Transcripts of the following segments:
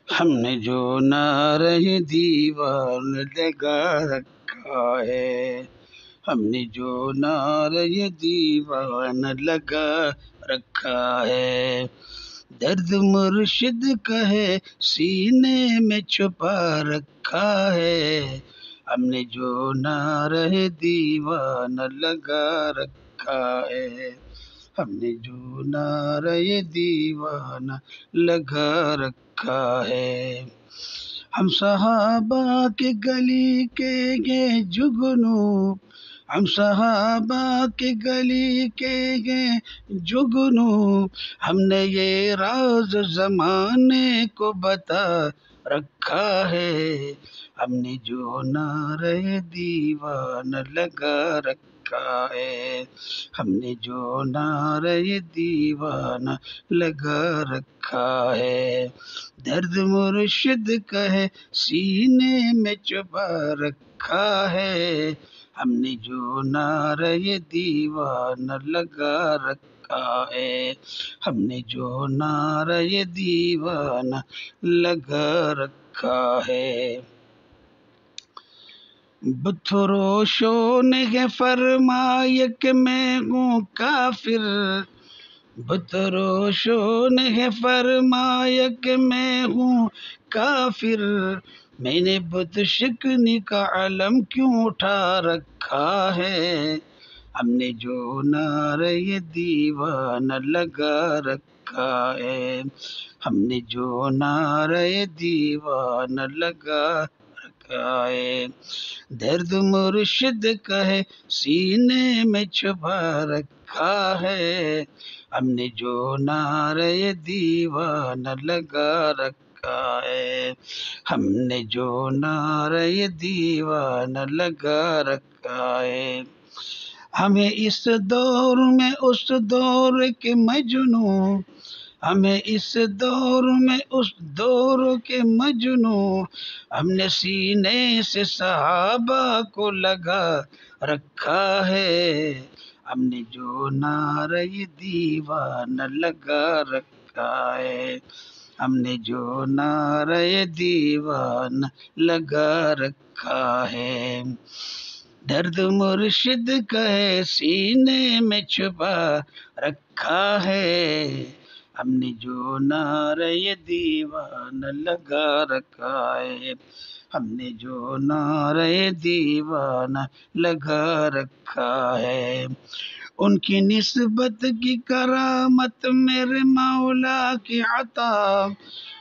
ہم نے جو نعرہ دیوان لگا رکھا ہے، ہم نے جو نعرہ دیوان لگا رکھا ہے، درد مرشد کا ہے سینے میں چھپا رکھا ہے، ہم نے جو نعرہ دیوان لگا رکھا ہے، ہم نے جو نعرہ دیوانہ لگا رکھا ہے۔ ہم صحابہ کے گلی کے یہ جگنو، ہم صحابہ کے گلی کے یہ جگنو، ہم نے یہ راز زمانے کو بتا رکھا ہے، ہم نے جو نعرہ دیوانہ لگا رکھا ہے، ہم نے جو نعرہ دیوانہ لگا رکھا ہے، درد مرشد کا ہے سینے میں چھپا رکھا ہے، ہم نے جو نعرہ دیوانہ لگا رکھا ہے، ہم نے جو نعرہ دیوانہ لگا رکھا ہے۔ بتروشوں نے ہے فرمایا کہ میں ہوں کافر، بتروشوں نے ہے فرمایا کہ میں ہوں کافر، میں نے بت شکنی کا علم کیوں اٹھا رکھا ہے، ہم نے جو نعرہ دیوانہ لگا رکھا ہے، ہم نے جو نعرہ دیوانہ لگا رکھا ہے، درد مرشد کا ہے سینے میں چھپا رکھا ہے، ہم نے جو نعرہ دیوانہ لگا رکھا ہے، ہم نے جو نعرہ دیوانہ لگا رکھا ہے، ہمیں اس دور میں اس دور کے مجنوں، ہمیں اس دور میں اس دور کے مجنوں، ہم نے سینے سے صحابہ کو لگا رکھا ہے، ہم نے جو نعرہ دیوانہ لگا رکھا ہے، ہم نے جو نعرہ دیوانہ لگا رکھا ہے، درد مرشد کا ہے سینے میں چھپا رکھا ہے، ہم نے جو نعرہ دیوانہ لگا رکھا ہے، ہم نے جو نعرہ دیوانہ لگا رکھا ہے، ان کی نسبت کی کرامت میرے مولا کی عطا،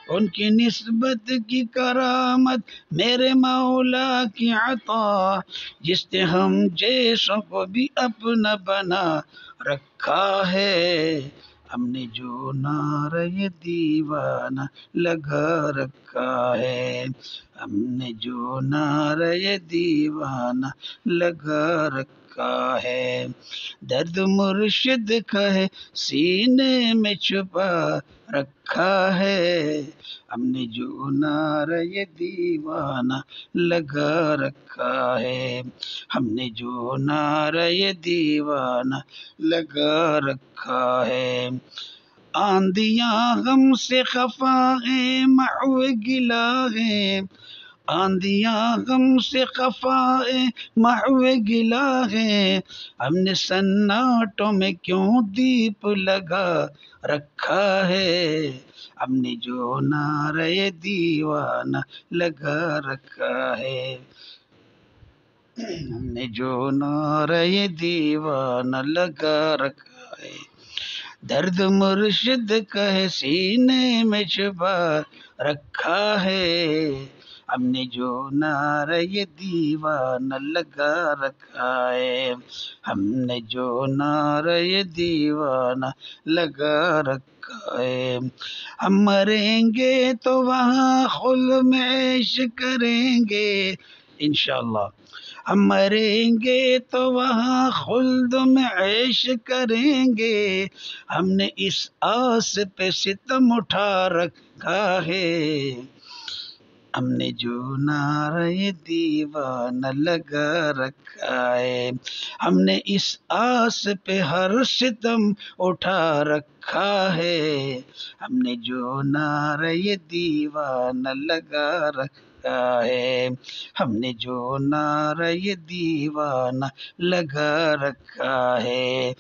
ان کی نسبت کی کرامت میرے مولا کی عطا، جس نے ہم جیسوں کو بھی اپنا بنا رکھا ہے، ہم نے جو نعرہ دیوانہ لگا رکھا ہے، ہم نے جو نعرہ دیوانہ لگا رکھا ہے، درد مرشد کا ہے سینے میں چھپا رکھا ہے، ہم نے جو نعرہ دیوانہ لگا رکھا ہے، ہم نے جو نعرہ دیوانہ لگا رکھا ہے، آندیاں غم سے خفا ہیں محو گلا ہے، آندیاں غم سے خفا ہے محو گلا ہے، ہم نے سناٹوں میں کیوں دیپ لگا رکھا ہے، ہم نے جو نعرہ دیوانہ لگا رکھا ہے، ہم نے جو نعرہ دیوانہ لگا رکھا ہے، درد مرشد کا ہے سینے میں چھپا رکھا ہے، ہم نے جو نعرہ دیوانہ لگا رکھا ہے، ہم نے جو نعرہ دیوانہ لگا رکھا ہے، ہم مریں گے تو وہاں خلد میں عیش کریں گے انشاءاللہ، ہم مریں گے تو وہاں خلد میں عیش کریں گے، ہم نے اس آس پہ ستم اٹھا رکھا ہے، ہم نے جو نعرہ دیوانہ لگا رکھا ہے، ہم نے اس آس پہ ہر ستم اٹھا رکھا ہے، ہم نے جو نعرہ دیوانہ لگا رکھا ہے، ہم نے جو نعرہ دیوانہ لگا رکھا ہے،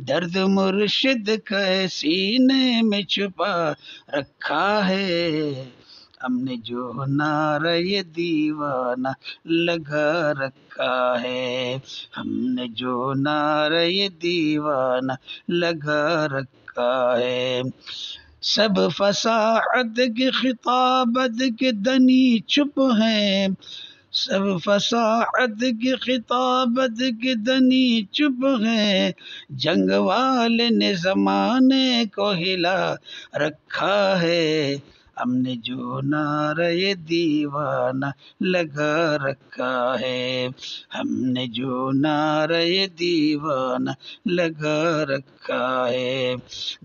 درد مرشد کا سینے میں چھپا رکھا ہے، ہم نے جو نعرہ دیوانہ لگا رکھا ہے، ہم نے جو نعرہ دیوانہ لگا رکھا ہے، سب فصاحت کی خطابت کے دنی چپ ہیں، سب فصاحت کی خطابت کے دنی چپ ہیں، جنگ والے نے زمانے کو ہلا رکھا ہے، ہم نے جو نعرہ دیوانہ لگا رکھا ہے، ہم نے جو نعرہ دیوانہ لگا رکھا ہے،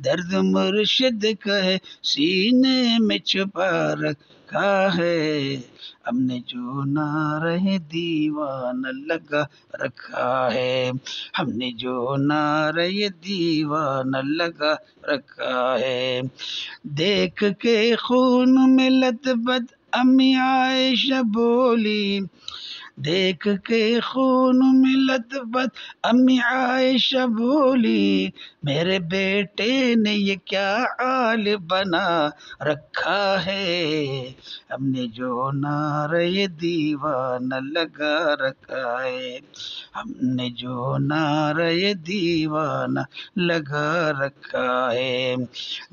درد مرشد کا ہے سینے میں چھپا رکھا ہے، ہم نے جو نعرہ دیوانہ لگا رکھا ہے، ہم نے جو نعرہ دیوانہ لگا رکھا ہے، دیکھ کے خون میں لتبت امی عائشہ بولی، دیکھ کے خون میں لتبت امی عائشہ بولی، میرے بیٹے نے یہ کیا حال بنا رکھا ہے، ہم نے جو نعرہ دیوانہ لگا رکھا ہے، ہم نے جو نعرہ دیوانہ لگا رکھا ہے،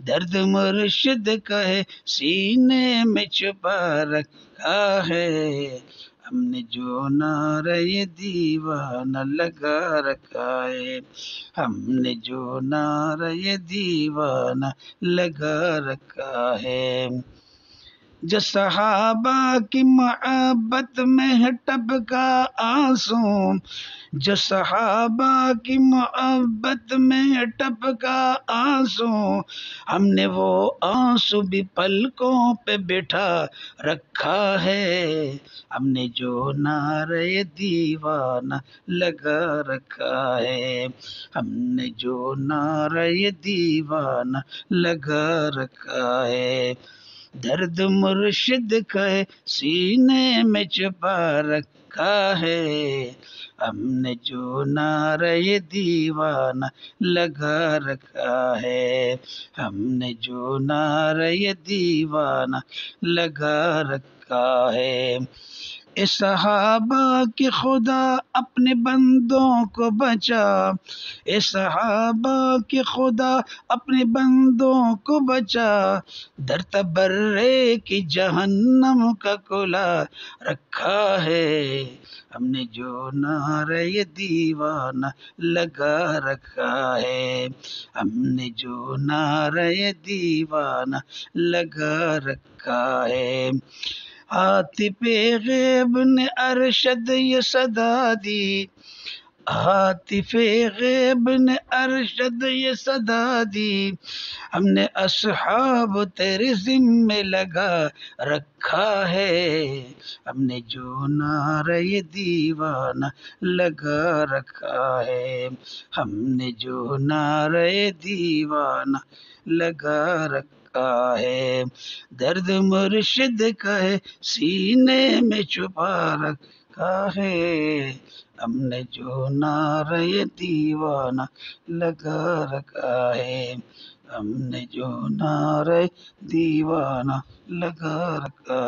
درد مرشد کا ہے سینے میں چھپا رکھا ہے، ہم نے جو نعرہ دیوانہ لگا رکھا ہے، ہم نے جو نعرہ دیوانہ لگا رکھا ہے، جو صحابہ کی محبت میں ہے ٹپکا آنسو، جو صحابہ کی محبت میں ٹپکا آنسو، ہم نے وہ آنسو بھی پلکوں پہ بٹھا رکھا ہے، ہم نے جو نعرہ دیوانہ لگا رکھا ہے، ہم نے جو نعرہ دیوانہ لگا رکھا ہے، درد مرشد کا ہے سینے میں چھپا رکھا ہے، ہم نے جو نعرہ دیوانہ لگا رکھا ہے، ہم نے جو نعرہ دیوانہ لگا رکھا ہے، اے صحابہ کے خدا اپنے بندوں کو بچا، اے صحابہ کے خدا اپنے بندوں کو بچا، در تبرے کی جہنم کا کلا رکھا ہے، ہم نے جو نعرہ دیوانہ لگا رکھا ہے، ہم نے جو نعرہ دیوانہ لگا رکھا ہے، عاطف غیب نے ارشد یہ صدا دی، عاطف غیب نے ارشد یہ صدا دی، ہم نے اصحاب تیرے ذمے لگا رکھا ہے، ہم نے جو نعرہ دیوانہ لگا رکھا ہے، ہم نے جو نعرہ دیوانہ لگا رکھا ہے، درد مرشد کا ہے سینے میں چھپا رکھا ہے، ہم نے جو نعرہ دیوانہ لگا رکھا ہے، ہم نے جو نعرہ دیوانہ لگا رکھا